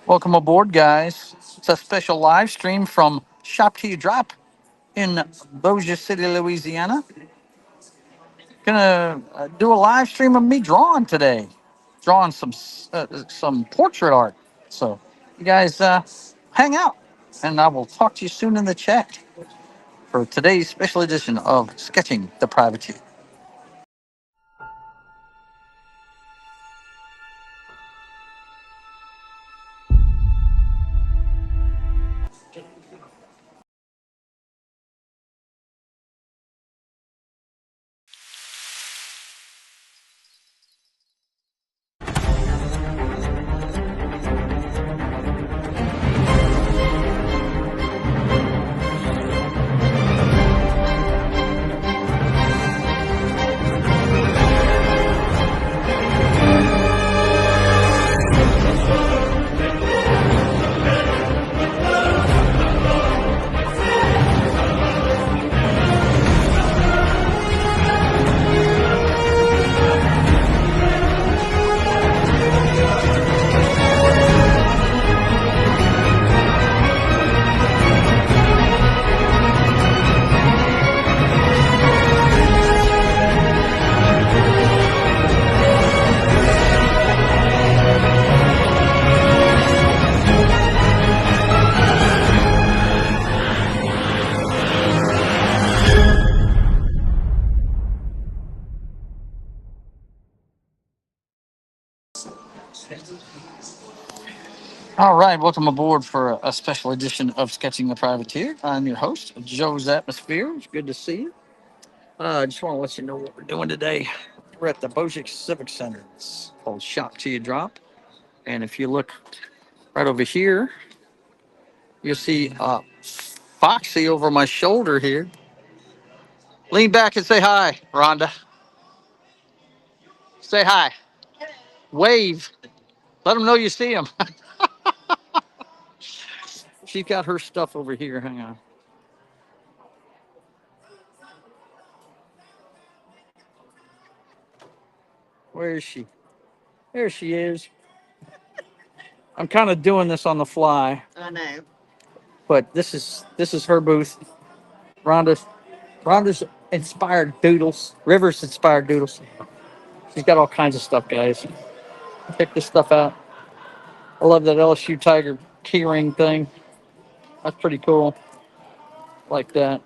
Welcome aboard, guys. It's a special live stream from Shop Till You Drop in Bossier City, Louisiana. Gonna do a live stream of me drawing today, drawing some portrait art. So you guys hang out, and I will talk to you soon in the chat for today's special edition of Sketching the Privateer. All right, welcome aboard for a special edition of Sketching the Privateer. I'm your host, Joe's Atmosfere. It's good to see you. I just want to let you know what we're doing today. We're at the Bossier Civic Center. It's called Shop Till You Drop. And if you look right over here, you'll see Foxy over my shoulder here. Lean back and say hi, Rhonda. Say hi. Wave. Let them know you see them. She's got her stuff over here. Hang on. Where is she? There she is. I'm kind of doing this on the fly. I know. But this is her booth. Rhonda's inspired doodles. Rivers inspired doodles. She's got all kinds of stuff, guys. Check this stuff out. I love that LSU Tiger keyring thing. That's pretty cool. Like that.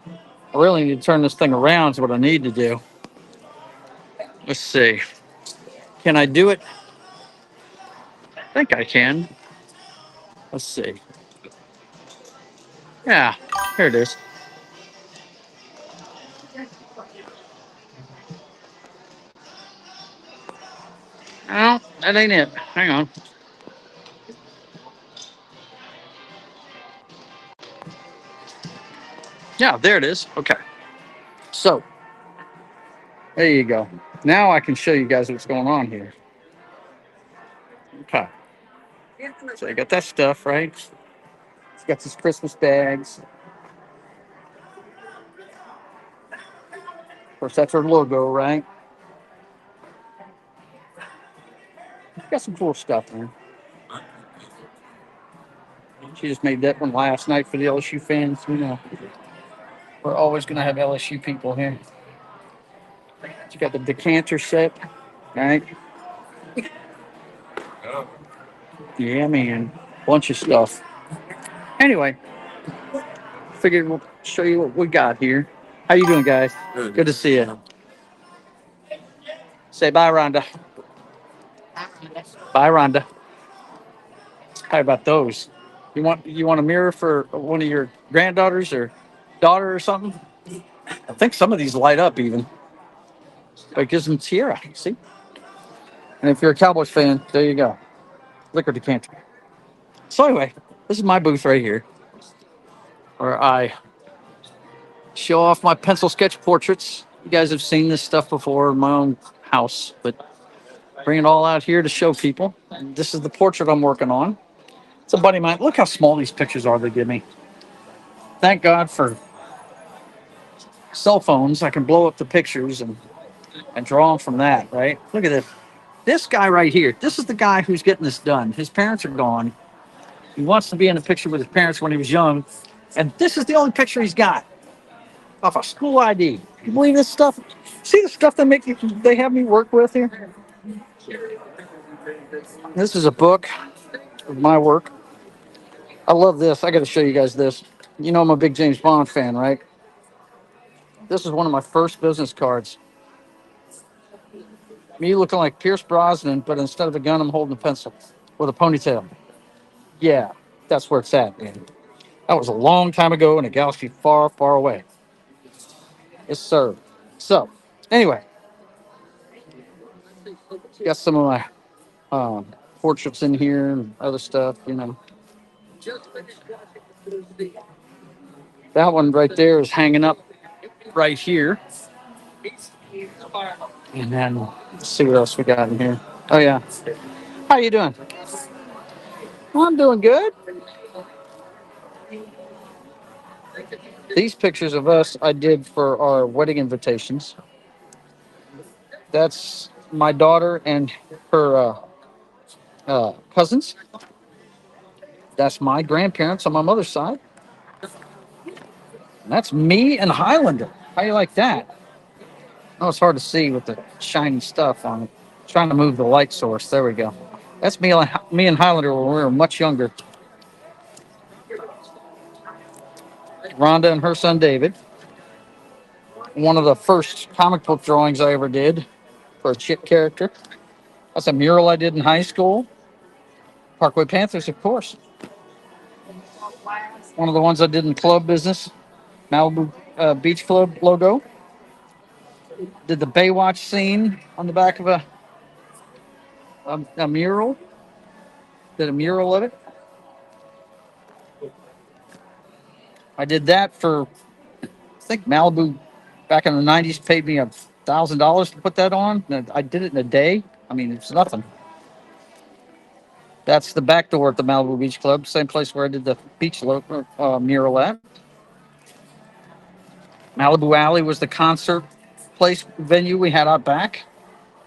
I really need to turn this thing around is what I need to do. Let's see. Can I do it? I think I can. Let's see. Yeah, here it is. No, that ain't it. Hang on. Yeah, there it is. Okay. So, there you go. Now I can show you guys what's going on here. Okay. So I got that stuff, right? It's got these Christmas bags. Of course, that's her logo, right? Got some cool stuff, man. She just made that one last night for the LSU fans. You know, we're always going to have LSU people here. She got the decanter set, right? Yeah, man. Bunch of stuff. Anyway, figured we'll show you what we got here. How you doing, guys? Good to see you. Say bye, Rhonda. Bye, Rhonda. How about those? You want a mirror for one of your granddaughters or daughter or something? I think some of these light up even. But it gives them tiara, see? And if you're a Cowboys fan, there you go. Liquor decanter. So anyway, this is my booth right here, where I show off my pencil sketch portraits. You guys have seen this stuff before in my own house, but bring it all out here to show people. This is the portrait I'm working on. It's a buddy of mine. Look how small these pictures are they give me. Thank God for cell phones. I can blow up the pictures and draw them from that, right? Look at this. This guy right here. This is the guy who's getting this done. His parents are gone. He wants to be in a picture with his parents when he was young. And this is the only picture he's got off a school ID. You believe this stuff? See the stuff they have me work with here? This is a book of my work. I love this. I got to show you guys this. You know I'm a big James Bond fan, right? This is one of my first business cards. Me looking like Pierce Brosnan, but instead of a gun, I'm holding a pencil with a ponytail. Yeah, that's where it's at, man. That was a long time ago in a galaxy far, far away. Yes, sir. So, anyway, got some of my um, portraits in here and other stuff, you know. That one right there is hanging up right here. And then let's see what else we got in here. Oh yeah. How you doing? Well, I'm doing good. These pictures of us I did for our wedding invitations. That's my daughter and her cousins. That's my grandparents on my mother's side. And that's me and Highlander. How you like that? Oh, it's hard to see with the shiny stuff on it. Trying to move the light source. There we go. That's me and Highlander when we were much younger. Rhonda and her son David. One of the first comic book drawings I ever did for a chick character. That's a mural I did in high school. Parkway Panthers, of course. One of the ones I did in club business. Malibu Beach Club logo. Did the Baywatch scene on the back of a mural. Did a mural of it. I did that for, I think Malibu back in the 90s paid me $1,000 to put that on. And I did it in a day. I mean, it's nothing. That's the back door at the Malibu Beach Club, same place where I did the mural at. Malibu Alley was the concert place venue we had out back.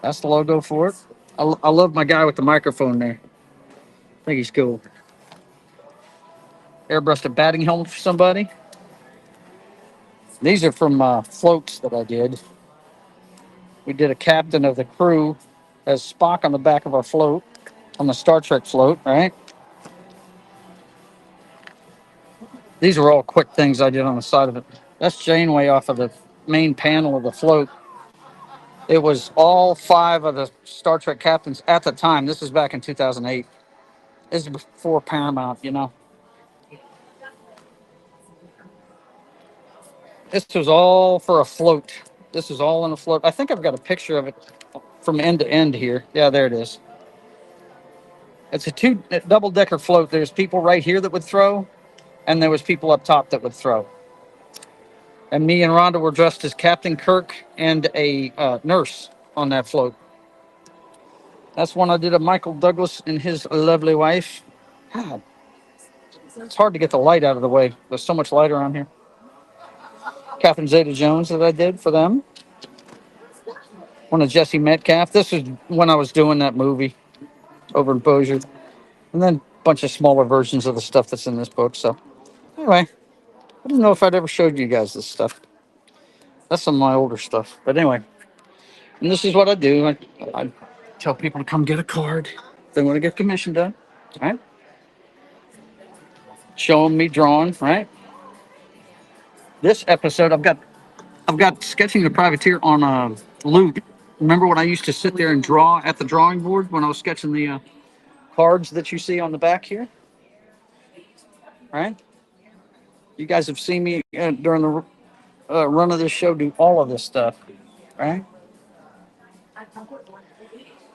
That's the logo for it. I love my guy with the microphone there. I think he's cool. Airbrushed a batting helmet for somebody. These are from floats that I did. We did a captain of the crew as Spock on the back of our float, on the Star Trek float, right? These are all quick things I did on the side of it. That's Janeway off of the main panel of the float. It was all five of the Star Trek captains at the time. This was back in 2008. This is before Paramount, you know. This was all for a float. This was all on a float. I think I've got a picture of it from end to end here. Yeah, there it is. It's a double-decker float. There's people right here that would throw, and there was people up top that would throw. And me and Rhonda were dressed as Captain Kirk and a nurse on that float. That's one I did of Michael Douglas and his lovely wife. God, it's hard to get the light out of the way. There's so much light around here. Catherine Zeta-Jones that I did for them. One of Jesse Metcalf. This was when I was doing that movie over in Bossier. And then a bunch of smaller versions of the stuff that's in this book. So anyway, I don't know if I'd ever showed you guys this stuff. That's some of my older stuff. But anyway, and this is what I do. I tell people to come get a card if they want to get commission done. Right? Show them me drawing, right? This episode I've got sketching the privateer on a loop. Remember when I used to sit there and draw at the drawing board when I was sketching the cards that you see on the back here? Right? You guys have seen me during the run of this show do all of this stuff, right?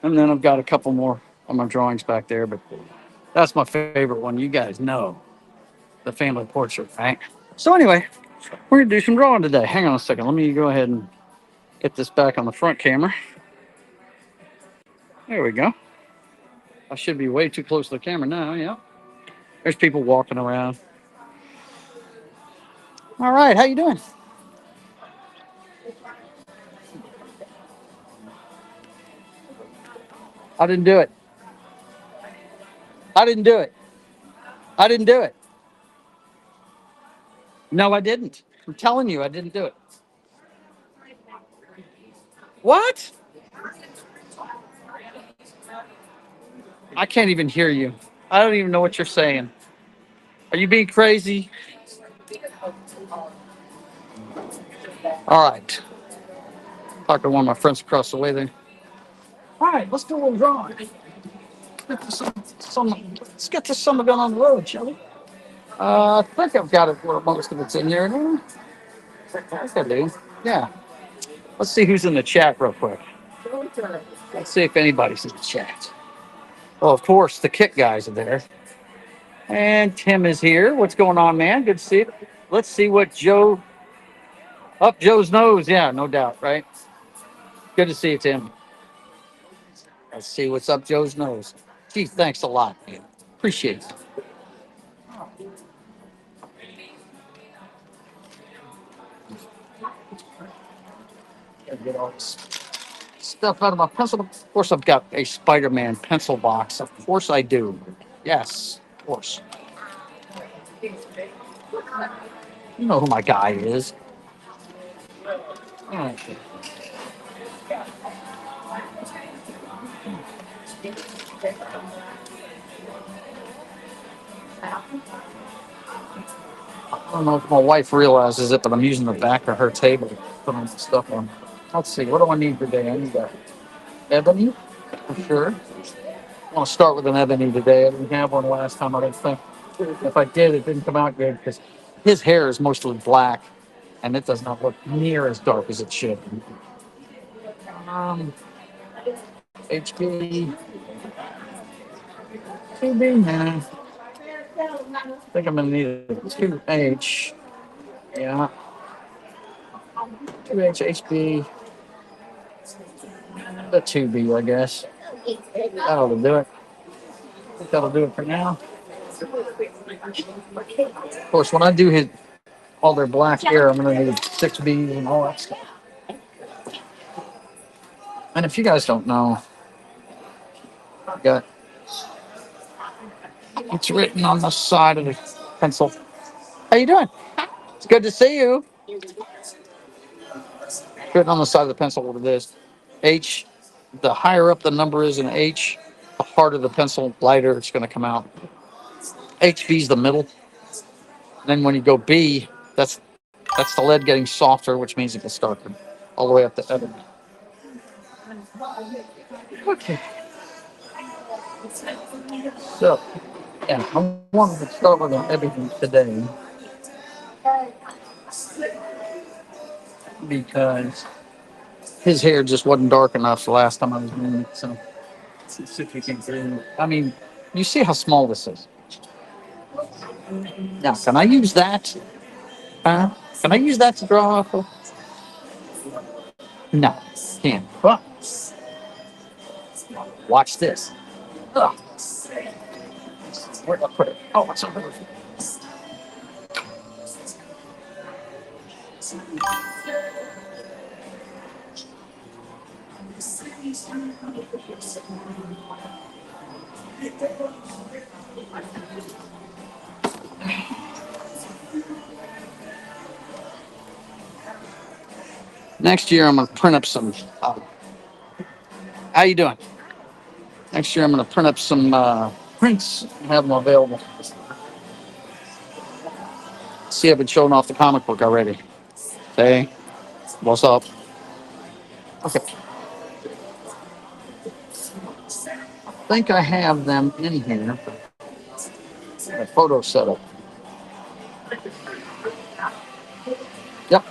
And then I've got a couple more of my drawings back there, but that's my favorite one. You guys know the family portrait, right? So anyway, we're gonna do some drawing today. Hang on a second. Let me go ahead and get this back on the front camera. There we go. I should be way too close to the camera now. Yeah. There's people walking around. All right. How you doing? I didn't do it. I didn't do it. I didn't do it. No, I didn't. I'm telling you, I didn't do it. What? I can't even hear you. I don't even know what you're saying. Are you being crazy? All right. Talk to one of my friends across the way there. All right, let's do a little drawing. Let's get this summer gun on the road, shall we? I think I've got it where most of it's in here. I think I do. Yeah. Let's see who's in the chat real quick. Let's see if anybody's in the chat. Well, of course, the Kit guys are there. And Tim is here. What's going on, man? Good to see you. Let's see what Joe, up Joe's nose. Yeah, no doubt, right? Good to see you, Tim. Let's see what's up Joe's nose. Gee, thanks a lot, man. Appreciate it. Gotta get all this stuff out of my pencil. Of course, I've got a Spider-Man pencil box. Of course, I do. Yes, of course. You know who my guy is. All right. I don't know if my wife realizes it, but I'm using the back of her table to put on some stuff on. Let's see. What do I need today? I need that ebony for sure. I want to start with an ebony today. I didn't have one last time. I don't think. If I did, it didn't come out good because his hair is mostly black, and it does not look near as dark as it should. Um, HB, HB, nah. I think I'm gonna need a 2H. Yeah, 2H HB, the 2B, I guess. That'll do it. I think that'll do it for now. Of course, when I do hit all their black hair, I'm gonna need 6B and all that stuff. And if you guys don't know, I got it's written on the side of the pencil. How you doing? It's good to see you. Written on the side of the pencil what it is. H, the higher up the number is in H, the harder the pencil, lighter it's going to come out. HB is the middle. And then when you go B, that's the lead getting softer, which means it gets darker, all the way up to ebony. Okay. So, yeah, I wanted to start with an ebony today because his hair just wasn't dark enough the last time I was doing it. So, let's see if we can do. I mean, you see how small this is. Now, can I use that? Can I use that to draw off of? No, can't. But watch this. Ugh. Where did I put it? Oh, it's over there. Next year, I'm going to print up some. How you doing? Next year, I'm going to print up some prints and have them available. See, I've been showing off the comic book already. Hey, what's up? Okay. I think I have them in here. A photo setup. Yep.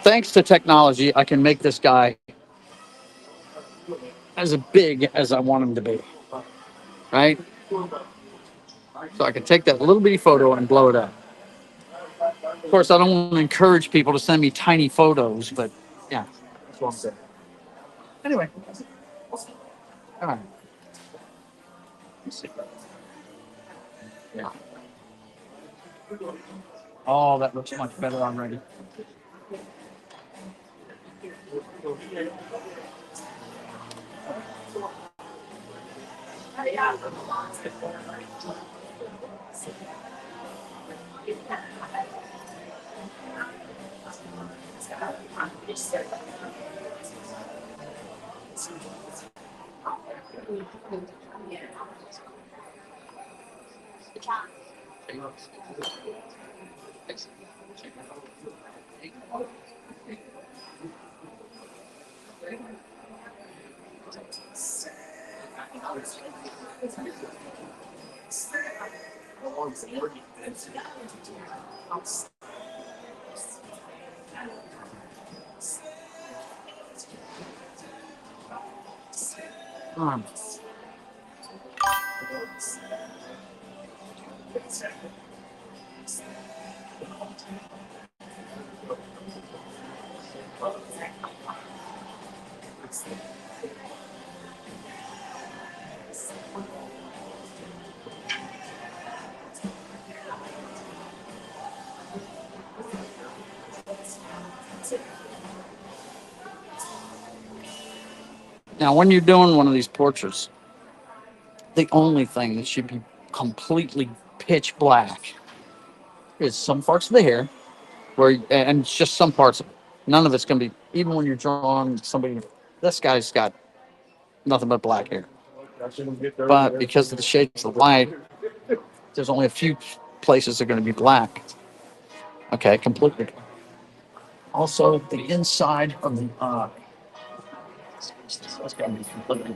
Thanks to technology, I can make this guy as big as I want him to be. Right? So I can take that little bitty photo and blow it up. Of course, I don't want to encourage people to send me tiny photos, but yeah, that's what I'm saying. Anyway, all right. Let's see. Yeah. Oh, that looks much better already. Hmm. Now, when you're doing one of these portraits, the only thing that should be completely pitch black is some parts of the hair, where and it's just some parts of it. None of it's going to be, even when you're drawing somebody. This guy's got nothing but black hair, but because of the shades of light, there's only a few places that are going to be black. Okay, completely. Also, the inside of the eye. That's got to be completely.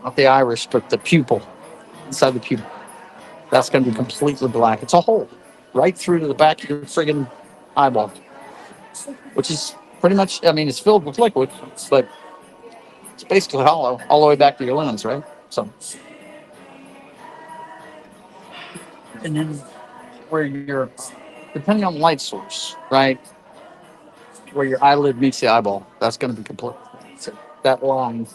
Not the iris, but the pupil. Inside the pupil. That's going to be completely black. It's a hole right through to the back of your friggin' eyeball, which is pretty much, I mean, it's filled with liquid, but it's basically hollow all the way back to your lens, right? So, and then where you're, depending on the light source, right? Where your eyelid meets the eyeball, that's going to be complete. So that line.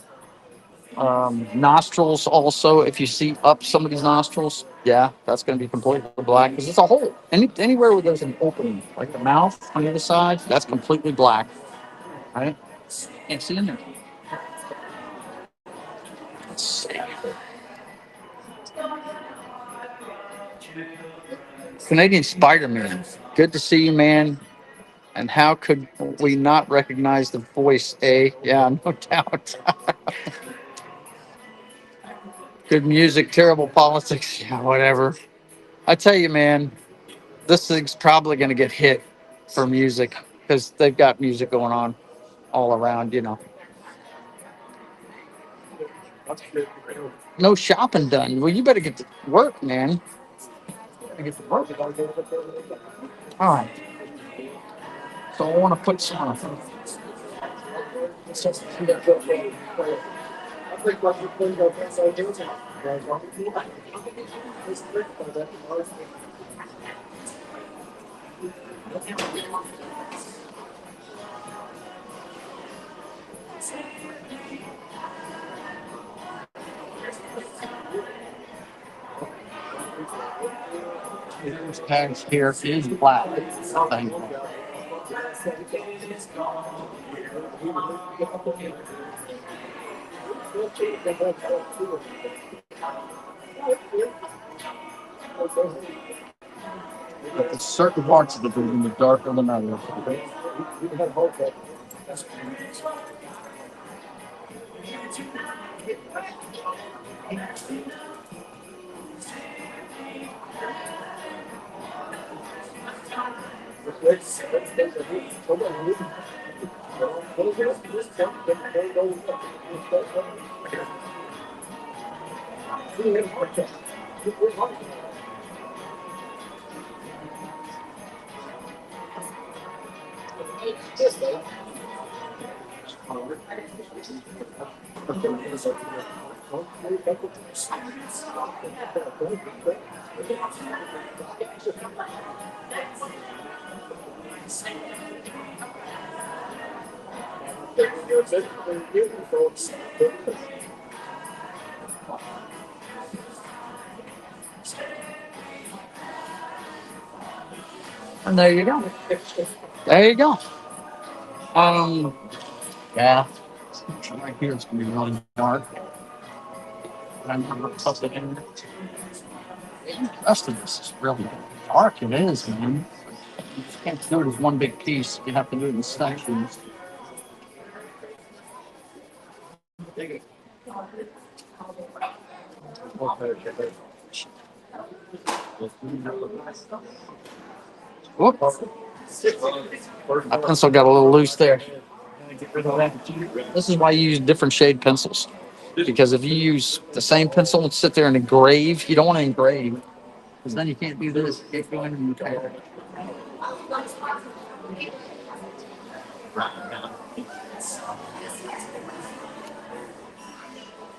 Nostrils also, if you see up somebody's nostrils, yeah, that's going to be completely black because it's a hole. Anywhere where there's an opening, like the mouth on the other side, that's completely black, right? Can't see in there. Let's see. Canadian Spider-Man. Good to see you, man. And how could we not recognize the voice, eh? Yeah, no doubt. Good music, terrible politics. Yeah, whatever. I tell you, man, this thing's probably going to get hit for music because they've got music going on all around, you know. No shopping done. Well, you better get to work, man. Better get to work. All right. So I want to put some on. This package here is black. Thank you. But there's certain parts of the building are darker than others. And there you go. There you go. Um, yeah. Right here it's gonna be really dark. I'm gonna put it in. The rest of this is really dark. It is, man. You just can't do it as one big piece. You have to do it in sections. Whoop. My pencil got a little loose there. Get rid of that. This is why you use different shade pencils. Because if you use the same pencil and sit there and engrave, you don't want to engrave. Because then you can't do this. You can't go in and repair.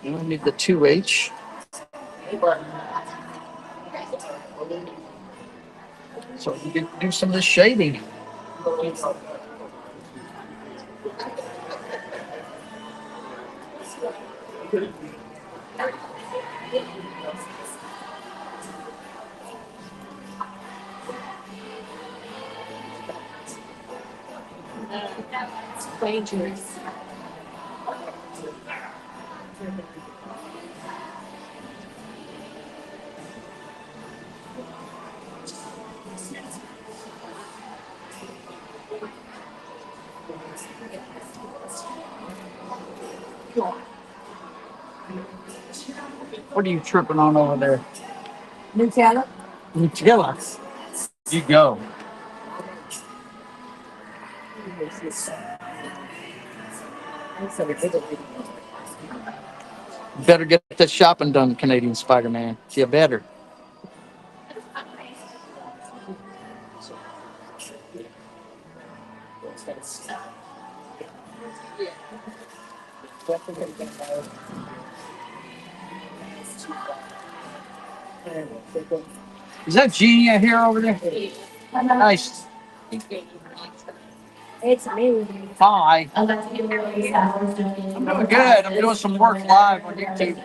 You only need the 2H. So you can do some of this shading. What are you tripping on over there? Nutella. Nutella. You go. Better get that shopping done, Canadian Spider-Man. You better. Is that Jeannie I hear over there? Nice. It's me. Hi. I'm doing good. I'm doing some work live on YouTube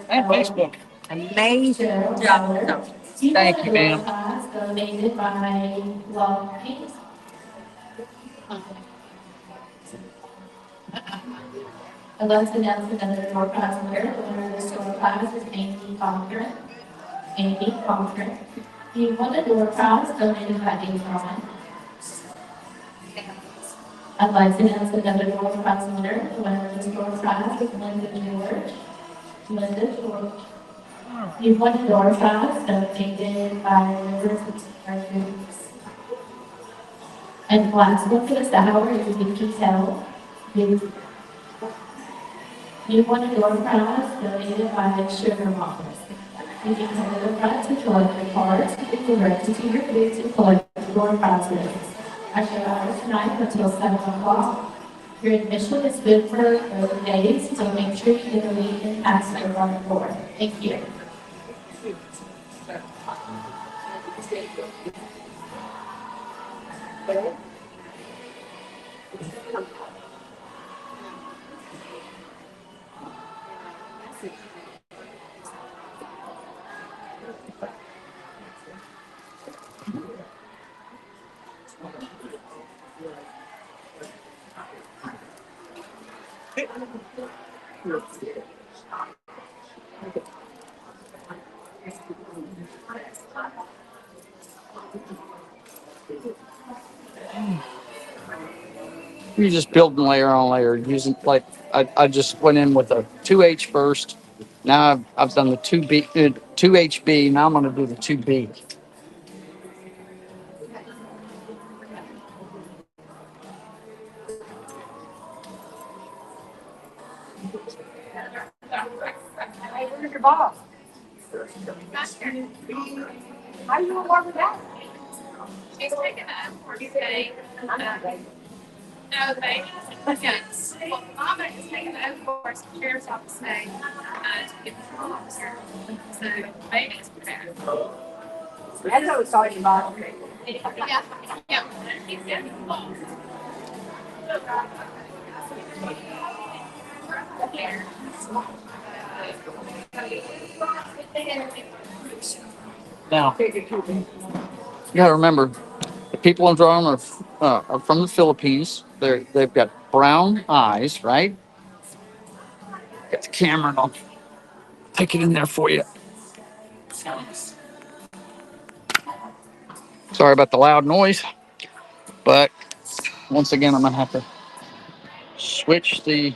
and Facebook. Amazing job. Thank you, ma'am. I'd like to announce another door prize winner. The winner of this door prize is Amy Conker. Amy Conker. You won a door prize donated by A.T.R.I.O.T. I'd like to announce another door prize winner. The winner of this door prize is Linda George. Linda George. You won a door prize donated by River. And the last one for this hour is Vicky Tell. You won a door prize donated by Sugar Mom. You can send a door prize to collect your cards. It's directed to your kids to collect the door prizes. I show hours tonight until 7 o'clock. Your admission is good for 30 days, so make sure you get a lead and pass it on the board. Thank you. You're just building layer on layer using like I just went in with a 2H first. Now I've done the 2HB. Now I'm going to do the 2B. Hey, where's your boss? How you going to work with that? She's taking that for today. No, they yes. Well, Mama is taking the oath for the sheriff's office today to get the officer. So, baby's prepared. That's what I was talking about. Yeah, yeah. Now, you gotta remember, the people I'm drawing are from the Philippines. They've got brown eyes, right? Got the camera, and I'll take it in there for you. Sorry about the loud noise, but once again, I'm gonna have to switch the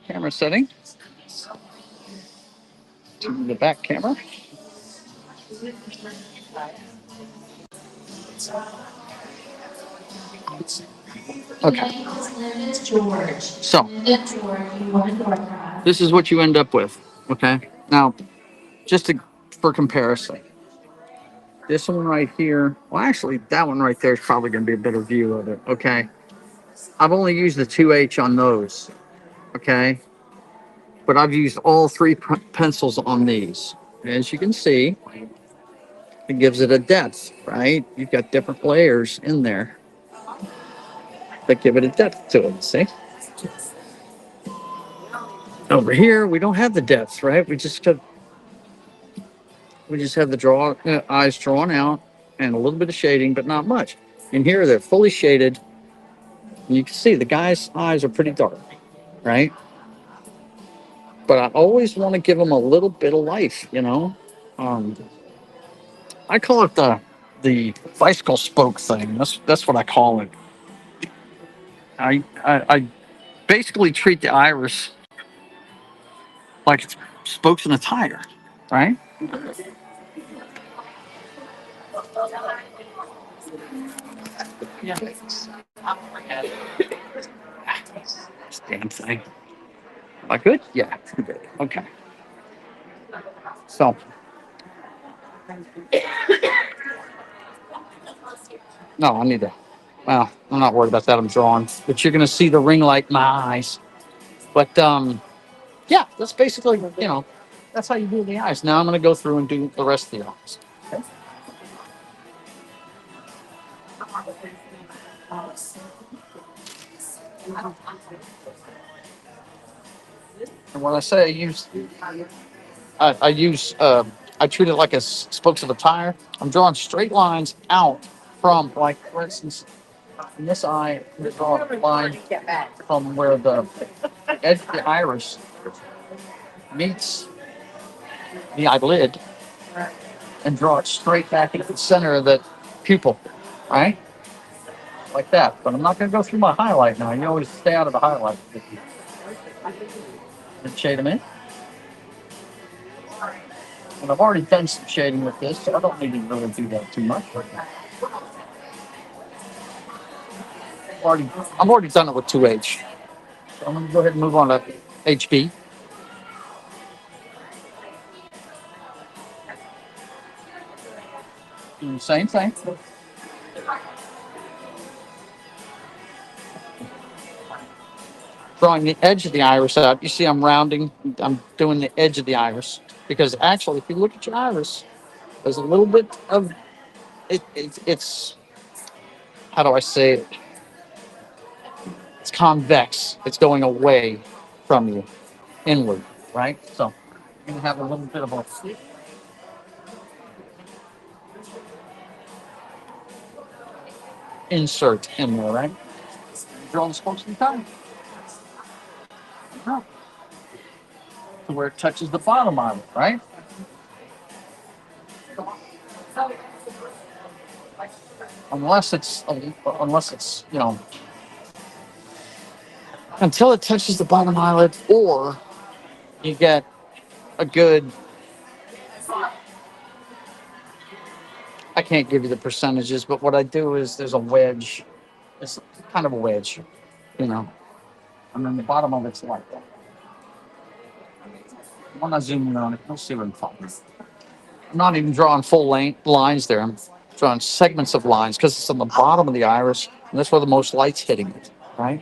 camera setting to the back camera. Okay. So this is what you end up with. Okay. Now, just to, for comparison, this one right here. Well, actually, that one right there is probably going to be a better view of it. Okay. I've only used the 2H on those. Okay. But I've used all three pencils on these. As you can see, it gives it a depth, right? You've got different layers in there that give it a depth to it. See? Over here, we don't have the depth, right? We just have the eyes drawn out and a little bit of shading, but not much. In here, they're fully shaded. And you can see the guy's eyes are pretty dark, right? But I always want to give them a little bit of life, you know. Um, I call it the bicycle spoke thing. That's what I call it. I basically treat the iris like it's spokes in a tire, right? Yeah. This damn thing. Am I good? Yeah. Good. Okay. So no, I need to. Well, I'm not worried about that. I'm drawing, but you're gonna see the ring light in my eyes. But yeah, that's basically that's how you do the eyes. Now I'm gonna go through and do the rest of the eyes. Okay. And when I say I treat it like spokes of a tire. I'm drawing straight lines out from, like, for instance, in this eye, we draw a line from where the edge of the iris meets the eyelid and draw it straight back into the center of the pupil, right? Like that. But I'm not going to go through my highlight now. You always stay out of the highlight. And shade them in. And I've already done some shading with this, so I don't need to really do that too much. I've already done it with 2H. So I'm going to go ahead and move on to HB. Do the same thing. Drawing the edge of the iris out. You see I'm rounding, I'm doing the edge of the iris. Because actually, if you look at your iris, there's a little bit of it's how do I say it? It's convex. It's going away from you, inward, right? So you're gonna have a little bit of a insert in there, right? Draw the spokes in time. To where it touches the bottom of it, right? Unless it's until it touches the bottom eyelid, or you get a good. I can't give you the percentages, but what I do is there's a wedge. It's kind of a wedge, you know, and then the bottom of it's like that. When I zoom in on it, you'll see what I'm talking about. I'm not even drawing full length lines there. I'm drawing segments of lines because it's on the bottom of the iris, and that's where the most light's hitting it, right?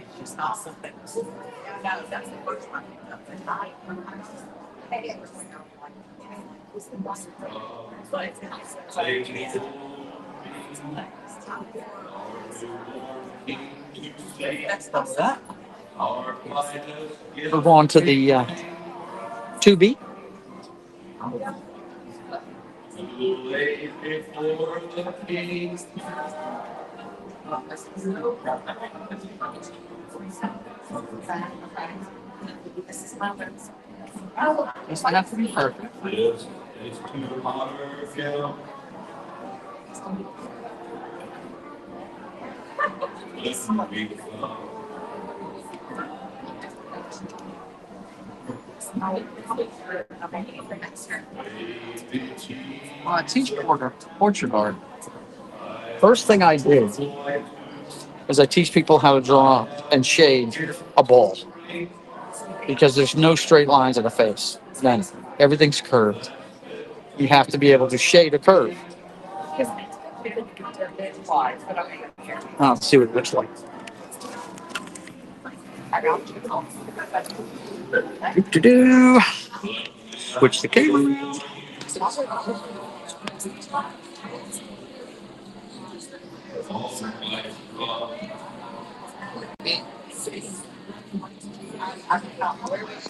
That. Move on to the 2B. Does not have to be perfect. I teach portrait art. First thing I did is I teach people how to draw and shade a ball because there's no straight lines in a face. None. Everything's curved. You have to be able to shade a curve. Let's see what it looks like. Do-do-do. Switch the camera.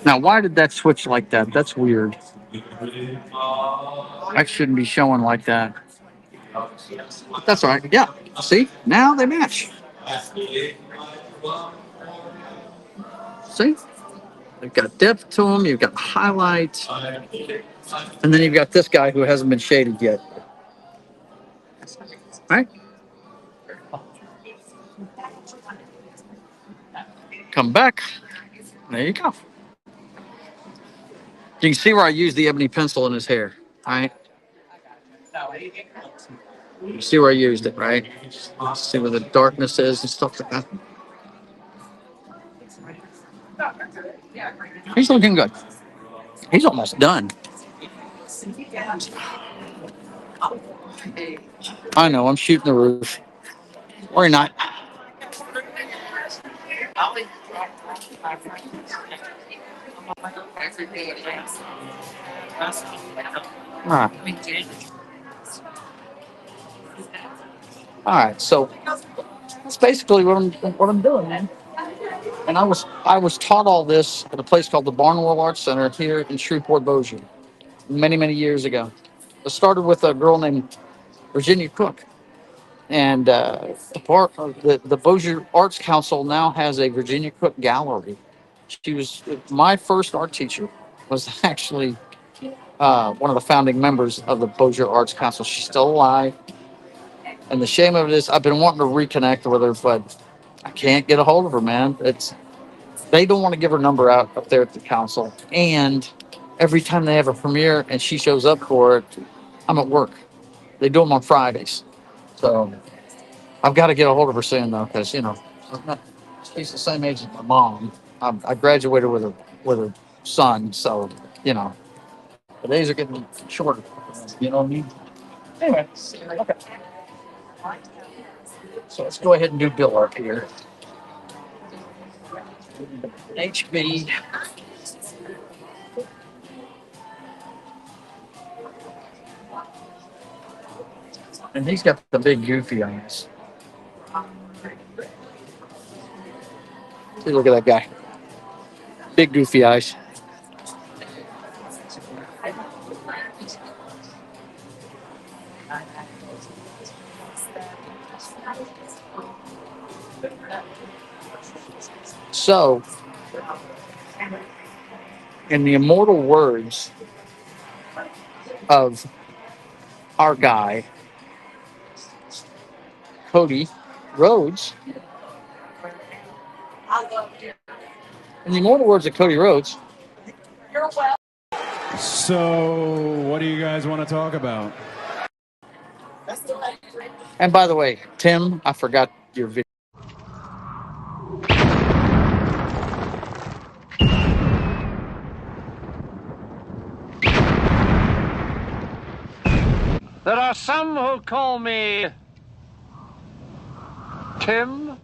Now, why did that switch like that? That's weird. I shouldn't be showing like that. That's all right. Yeah. See? Now they match. See? They've got depth to them. You've got highlights. And then you've got this guy who hasn't been shaded yet. Right? Come back. There you go. You can see where I used the ebony pencil in his hair. Right? You see where I used it, right? See where the darkness is and stuff like that. He's looking good. He's almost done. I know, I'm shooting the roof. Or not. All right, so that's basically what I'm doing, man. And I was taught all this at a place called the Barnwell Arts Center here in Shreveport, Bossier, many years ago. It started with a girl named Virginia Cook, and the Bossier Arts Council now has a Virginia Cook gallery. She was my first art teacher. Was actually one of the founding members of the Bossier Arts Council. She's still alive, and the shame of it is I've been wanting to reconnect with her, but I can't get a hold of her, man. They don't want to give her number out up there at the council, and every time they have a premiere and she shows up for it, I'm at work. They do them on Fridays, so I've got to get a hold of her soon though, because she's the same age as my mom. I graduated with her son, so you know the days are getting shorter. You know what I mean? Anyway, okay. So let's go ahead and do bill art here. HB. And he's got the big goofy eyes. See, look at that guy. Big goofy eyes. So, in the immortal words of our guy, Cody Rhodes, in the immortal words of Cody Rhodes. So, what do you guys want to talk about? And by the way, Tim, I forgot your video. There are some who call me Tim.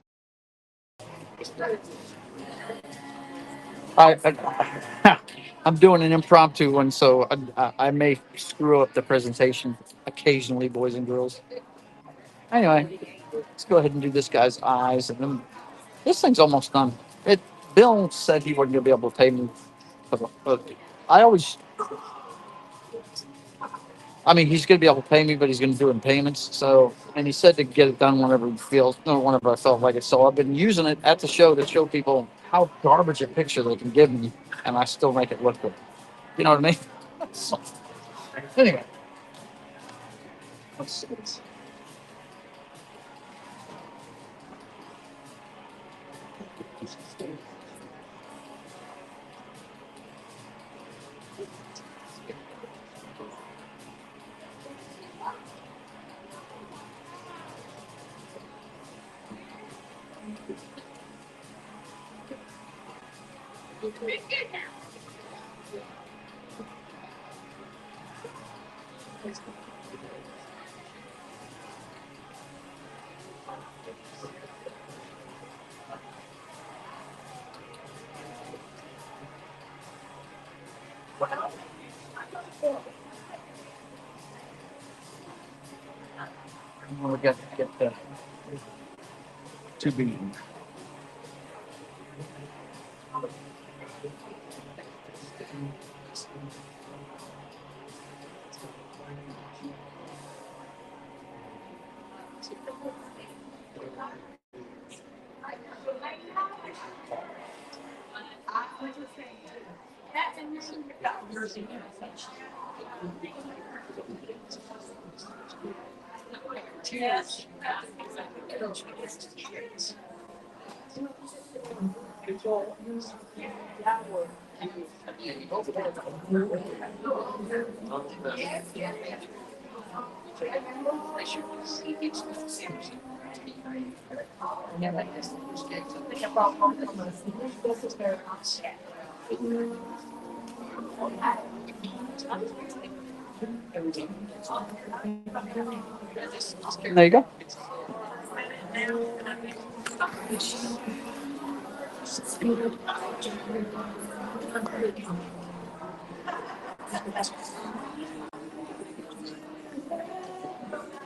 I'm doing an impromptu one, so I may screw up the presentation occasionally, boys and girls. Anyway, let's go ahead and do this guy's eyes. And then This thing's almost done. It. Bill said he wasn't gonna be able to pay me, but I always. I mean, he's gonna be able to pay me, but he's gonna do it in payments. So, and he said to get it done whenever he feels, no, whenever I felt like it. So I've been using it at the show to show people how garbage a picture they can give me, and I still make it look good. You know what I mean? So, anyway, let's see. We got to get the two B. There you go.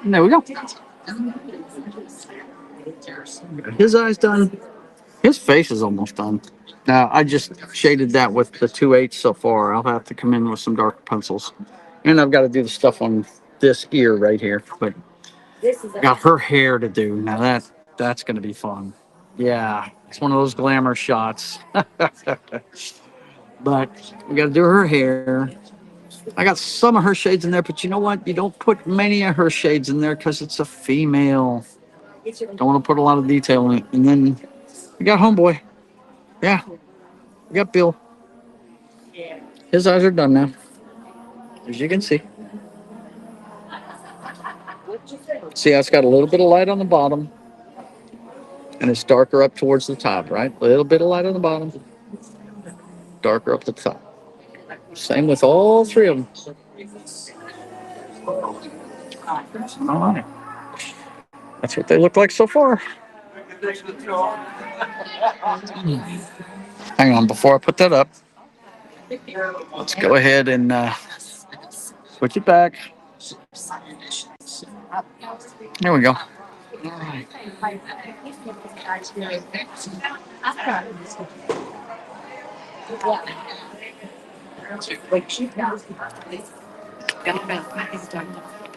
And there we go. His eyes done. His face is almost done. Now I just shaded that with the 2/8 so far. I'll have to come in with some darker pencils, and I've got to do the stuff on this ear right here. But got her hair to do. Now that's going to be fun. Yeah, it's one of those glamour shots. But we got to do her hair. I got some of her shades in there, but you know what? You don't put many of her shades in there because it's a female. Don't want to put a lot of detail in it. And then we got homeboy. Yeah, we got Bill. His eyes are done now, as you can see. See how it's got a little bit of light on the bottom, and it's darker up towards the top, right? A little bit of light on the bottom, darker up the top. Same with all three of them. All right. That's what they look like so far. Hang on, before I put that up, let's go ahead and switch it back. There we go. All right.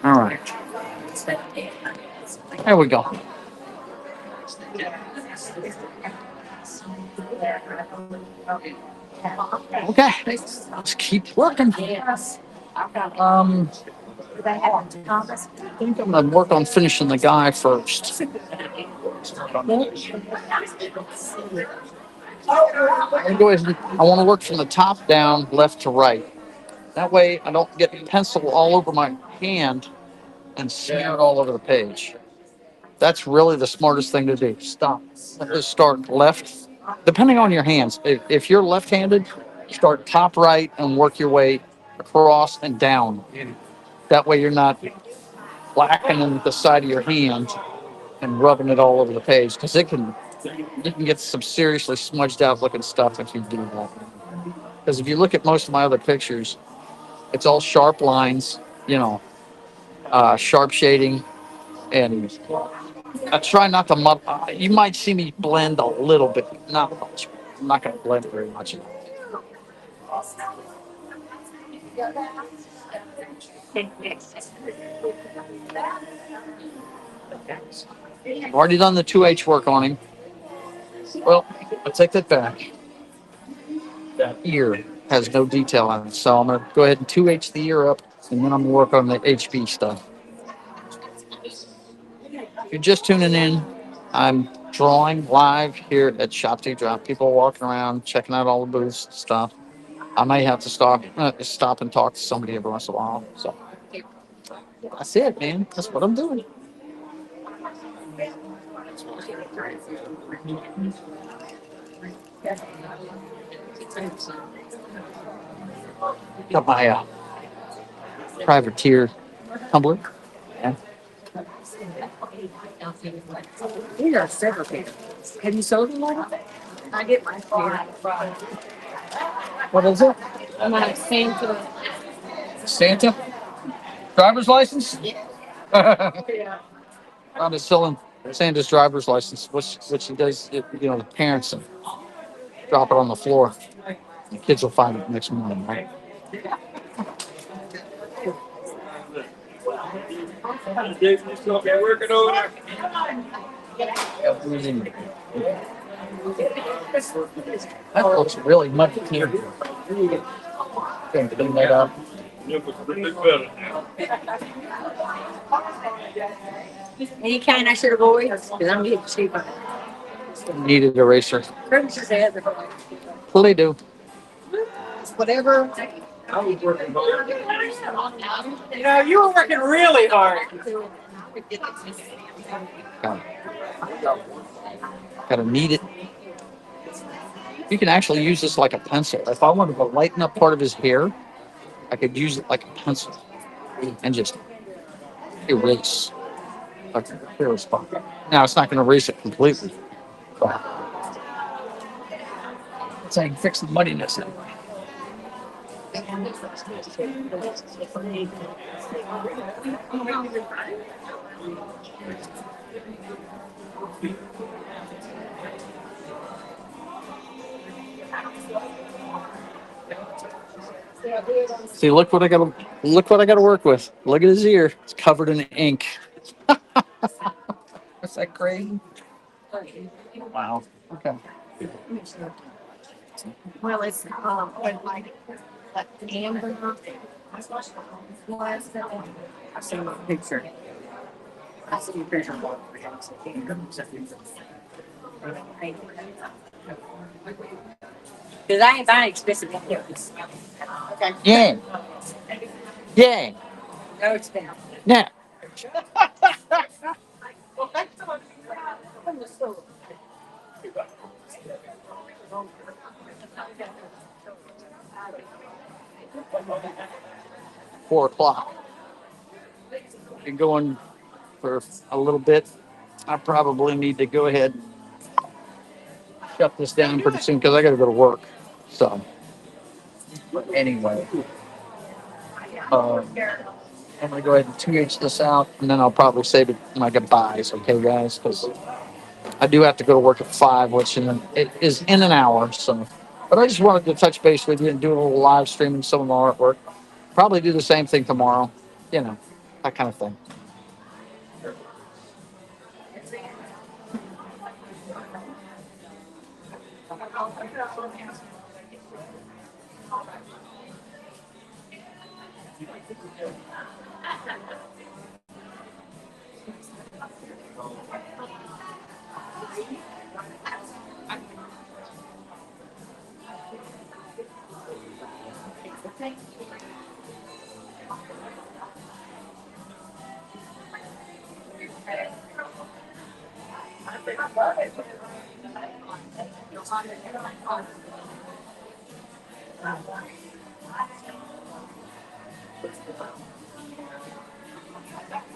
All right. There we go. Okay. Let's keep working. I think I'm gonna work on finishing the guy first. I'm go ahead. I want to work from the top down, left to right. That way, I don't get pencil all over my hand and smear it all over the page. That's really the smartest thing to do. Stop. Start left, depending on your hands. If you're left-handed, start top right and work your way across and down. That way, you're not whacking in the side of your hand and rubbing it all over the page because you can get some seriously smudged out looking stuff if you do that. Because if you look at most of my other pictures, it's all sharp lines, sharp shading, and I try not to you might see me blend a little bit, not much. I'm not going to blend very much. I've already done the 2H work on him. Well, I take that back. That ear has no detail on it, so I'm going to go ahead and 2H the ear up, and then I'm going to work on the HB stuff. If you're just tuning in, I'm drawing live here at Shop to Drop. People walking around, checking out all the booths and stuff. I may have to stop and talk to somebody every once in a while. So that's it, man. That's what I'm doing. Got my privateer tumbler. Yeah. These are several people. Have you sold them all? I get my car. What is it? My Santa. Santa? Driver's license? I'm just selling Santa's driver's license, which he does, the parents drop it on the floor. The kids will find it next morning, right? That looks really much here. Can clean that up. Any kind I should avoid, because I'm getting cheaper. Needed eraser. Purchases have the Well, they do. whatever. You know, you were working really hard. Gotta knead it. You can actually use this like a pencil. If I wanted to lighten up part of his hair, I could use it like a pencil and just erase like a hair spot. Now it's not going to erase it completely, but it's like fix the muddiness anyway. See, look what I got to work with. Look at his ear; it's covered in ink. Is that crazy? Wow. Okay. Well, it's like amber. I've seen a picture. I see a picture. Because I ain't buying expensive things. Okay. Yeah. Yeah. No expensive. Now, 4 o'clock. Been going for a little bit. I probably need to go ahead and shut this down pretty soon because I got to go to work. So, but anyway, I'm gonna go ahead and 2H this out, and then I'll probably save it my goodbyes. Okay, guys, because I do have to go to work at 5, which it is in an hour. So, but I just wanted to touch base with you and do a little live streaming some of my artwork. Probably do the same thing tomorrow. You know, that kind of thing.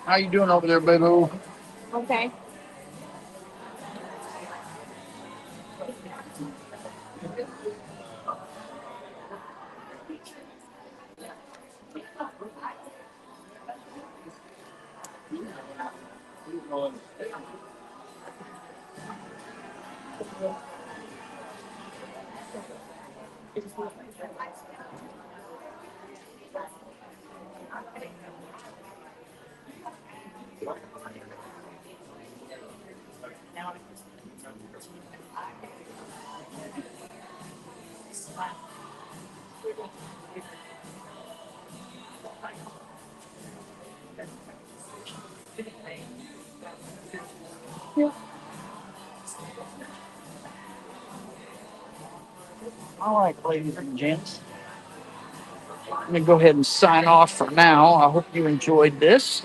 How you doing over there, baby? Okay. All right, ladies and gents. I'm going to go ahead and sign off for now. I hope you enjoyed this.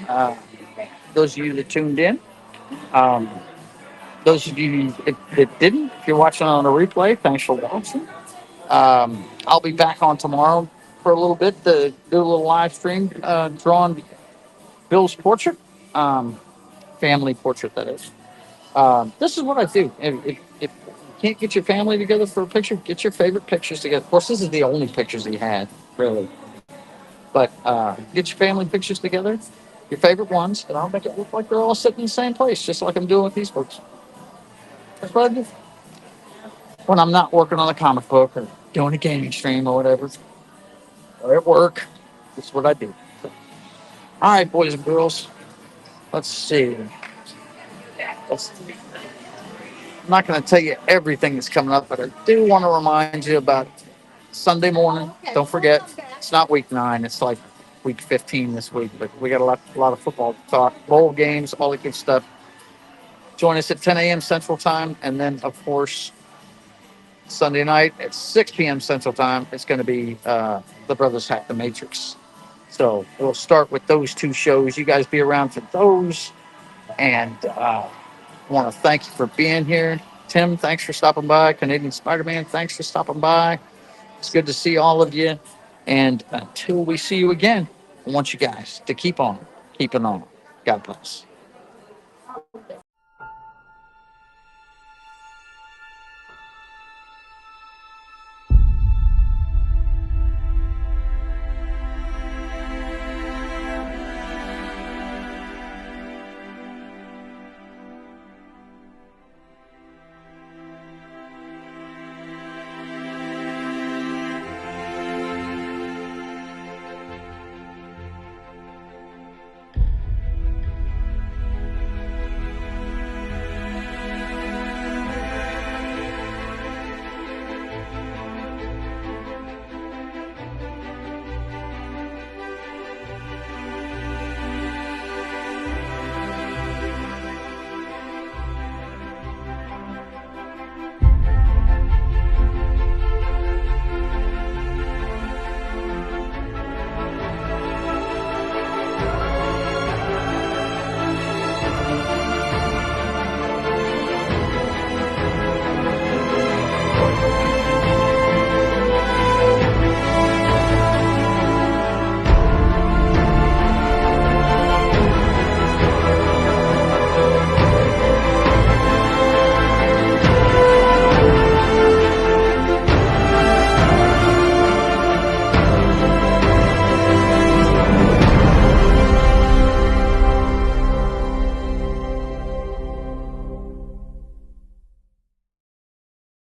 Those of you that tuned in. Um, those of you that didn't, if you're watching on a replay, thanks for watching. I'll be back on tomorrow for a little bit to do a little live stream drawing Bill's portrait, family portrait, that is. This is what I do. If you can't get your family together for a picture, get your favorite pictures together. Of course, this is the only pictures he had, really. But get your family pictures together, your favorite ones, and I'll make it look like they're all sitting in the same place, just like I'm doing with these folks. That's what I do when I'm not working on a comic book or doing a gaming stream or whatever, or at work. That's what I do. All right, boys and girls. Let's see. I'm not going to tell you everything that's coming up, but I do want to remind you about Sunday morning. Don't forget, it's not week 9. It's like week 15 this week, but we got a lot of football talk, bowl games, all the good stuff. Join us at 10 a.m. Central Time. And then, of course, Sunday night at 6 p.m. Central Time, it's going to be The Brothers Hack the Matrix. So we'll start with those two shows. You guys be around for those. And I want to thank you for being here. Tim, thanks for stopping by. Canadian Spider-Man, thanks for stopping by. It's good to see all of you. And until we see you again, I want you guys to keep on keeping on. God bless.